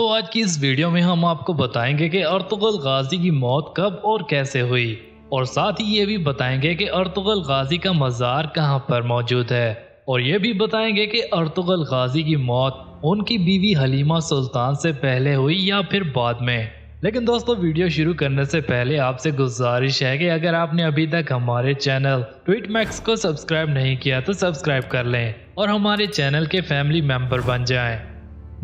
دوستو آج کی اس ویڈیو میں ہم آپ کو بتائیں گے کہ ارطغرل غازی کی موت کب اور کیسے ہوئی، اور ساتھ ہی یہ بھی بتائیں گے کہ ارطغرل غازی کا مزار کہاں پر موجود ہے، اور یہ بھی بتائیں گے کہ ارطغرل غازی کی موت ان کی بیوی حلیمہ سلطان سے پہلے ہوئی یا پھر بعد میں۔ لیکن دوستو ویڈیو شروع کرنے سے پہلے آپ سے گزارش ہے کہ اگر آپ نے ابھی تک ہمارے چینل ٹویٹ میکس کو سبسکرائب نہیں کیا تو سبسکرائب کر لیں اور ہمارے چینل کے فیملی ممبر بن جائیں۔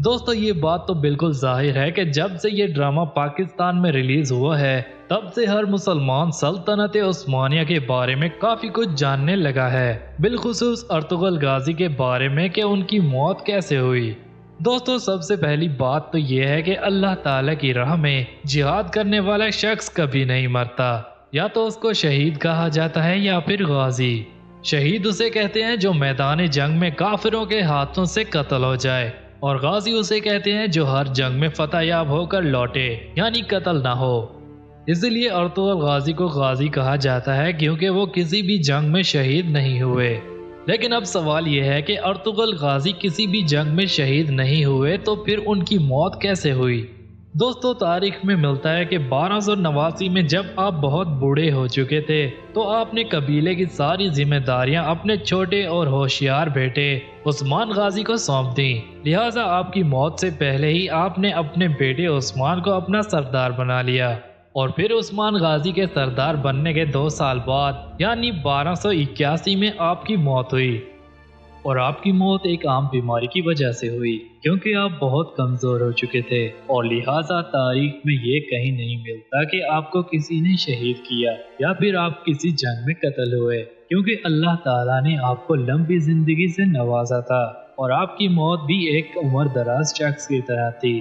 دوستو یہ بات تو بالکل ظاہر ہے کہ جب سے یہ ڈرامہ پاکستان میں ریلیز ہوا ہے تب سے ہر مسلمان سلطنت عثمانیہ کے بارے میں کافی کچھ جاننے لگا ہے، بالخصوص ارطغرل غازی کے بارے میں کہ ان کی موت کیسے ہوئی۔ دوستو سب سے پہلی بات تو یہ ہے کہ اللہ تعالیٰ کی راہ میں جہاد کرنے والا شخص کبھی نہیں مرتا، یا تو اس کو شہید کہا جاتا ہے یا پھر غازی۔ شہید اسے کہتے ہیں جو میدان جنگ میں کافروں کے ہاتھوں سے قتل ہو جائے، اور غازی اسے کہتے ہیں جو ہر جنگ میں فتح یاب ہو کر لوٹے، یعنی قتل نہ ہو۔ اسی لیے ارطغرل غازی کو غازی کہا جاتا ہے کیونکہ وہ کسی بھی جنگ میں شہید نہیں ہوئے۔ لیکن اب سوال یہ ہے کہ ارطغرل غازی کسی بھی جنگ میں شہید نہیں ہوئے تو پھر ان کی موت کیسے ہوئی؟ دوستو تاریخ میں ملتا ہے کہ 1289 میں جب آپ بہت بوڑھے ہو چکے تھے تو آپ نے قبیلے کی ساری ذمہ داریاں اپنے چھوٹے اور ہوشیار بیٹے عثمان غازی کو سونپ دیں، لہٰذا آپ کی موت سے پہلے ہی آپ نے اپنے بیٹے عثمان کو اپنا سردار بنا لیا، اور پھر عثمان غازی کے سردار بننے کے 2 سال بعد یعنی 1281 میں آپ کی موت ہوئی، اور آپ کی موت ایک عام بیماری کی وجہ سے ہوئی کیونکہ آپ بہت کمزور ہو چکے تھے، اور لہٰذا تاریخ میں یہ کہیں نہیں ملتا کہ آپ کو کسی نے شہید کیا یا پھر آپ کسی جنگ میں قتل ہوئے، کیونکہ اللہ تعالیٰ نے آپ کو لمبی زندگی سے نوازا تھا اور آپ کی موت بھی ایک عمر دراز شخص کی طرح تھی۔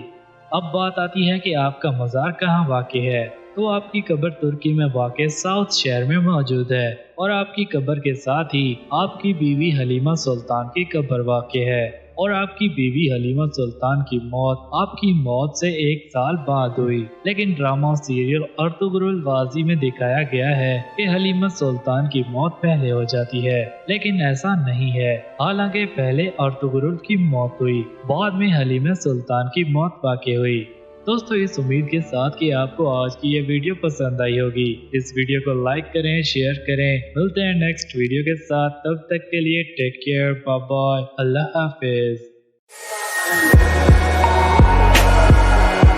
اب بات آتی ہے کہ آپ کا مزار کہاں واقع ہے، تو آپ کی قبر ترکی میں واقع ساؤتھ شہر میں موجود ہے، اور آپ کی قبر کے ساتھ ہی آپ کی بیوی حلیمہ سلطان کی قبر واقع ہے، اور آپ کی بیوی حلیمہ سلطان کی موت آپ کی موت سے 1 سال بعد ہوئی۔ لیکن ڈرامہ سیریل ارطغرل غازی میں دکھایا گیا ہے کہ حلیمہ سلطان کی موت پہلے ہو جاتی ہے، لیکن ایسا نہیں ہے، حالانکہ پہلے ارطغرل کی موت ہوئی، بعد میں حلیمہ سلطان کی موت واقع ہوئی۔ دوستو اس امید کے ساتھ کہ آپ کو آج کی یہ ویڈیو پسند آئی ہوگی، اس ویڈیو کو لائک کریں، شیئر کریں، ملتے ہیں نیکسٹ ویڈیو کے ساتھ، تب تک کے لیے ٹیک کیئر، بائے بائے، اللہ حافظ۔